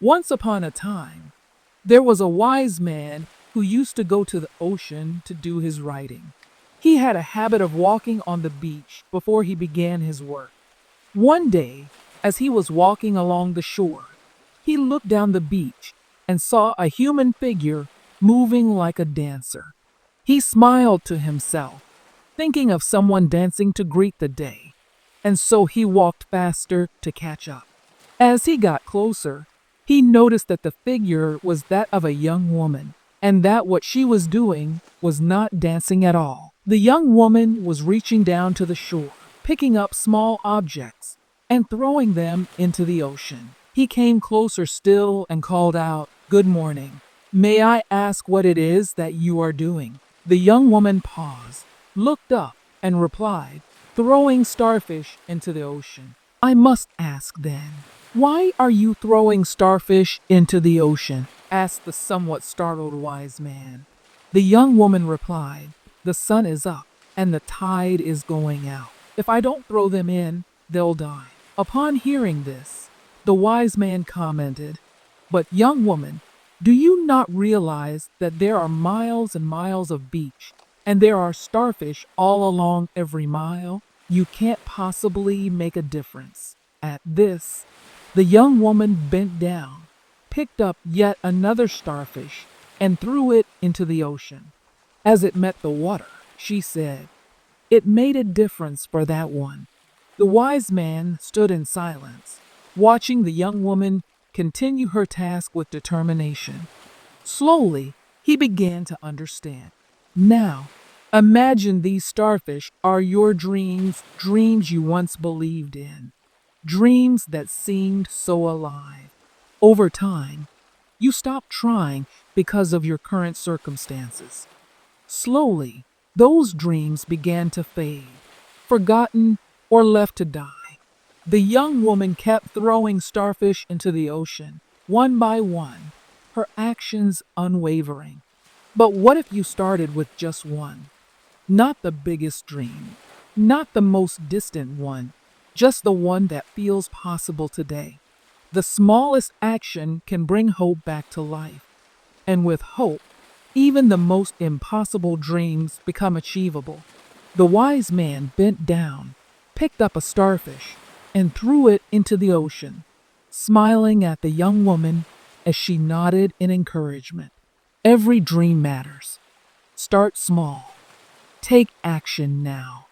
Once upon a time, there was a wise man who used to go to the ocean to do his writing. He had a habit of walking on the beach before he began his work. One day, as he was walking along the shore, he looked down the beach and saw a human figure moving like a dancer. He smiled to himself, thinking of someone dancing to greet the day, and so he walked faster to catch up. As he got closer, he noticed that the figure was that of a young woman, and that what she was doing was not dancing at all. The young woman was reaching down to the shore, picking up small objects and throwing them into the ocean. He came closer still and called out, "Good morning. May I ask what it is that you are doing?" The young woman paused, looked up, and replied, "Throwing starfish into the ocean." "I must ask then, why are you throwing starfish into the ocean?" asked the somewhat startled wise man. The young woman replied, "The sun is up and the tide is going out. If I don't throw them in, they'll die." Upon hearing this, the wise man commented, "But young woman, do you not realize that there are miles and miles of beach and there are starfish all along every mile? You can't possibly make a difference." At this, the young woman bent down, picked up yet another starfish, and threw it into the ocean. As it met the water, she said, "It made a difference for that one." The wise man stood in silence, watching the young woman continue her task with determination. Slowly, he began to understand. Now, imagine these starfish are your dreams, dreams you once believed in, dreams that seemed so alive. Over time, you stopped trying because of your current circumstances. Slowly, those dreams began to fade, forgotten or left to die. The young woman kept throwing starfish into the ocean, one by one, her actions unwavering. But what if you started with just one? Not the biggest dream, not the most distant one, just the one that feels possible today. The smallest action can bring hope back to life. And with hope, even the most impossible dreams become achievable. The wise man bent down, picked up a starfish, and threw it into the ocean, smiling at the young woman as she nodded in encouragement. Every dream matters. Start small. Take action now.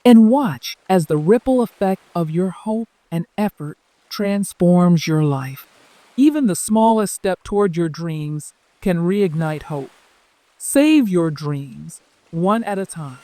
And watch as the ripple effect of your hope and effort transforms your life. Even the smallest step toward your dreams can reignite hope. Save your dreams, one at a time.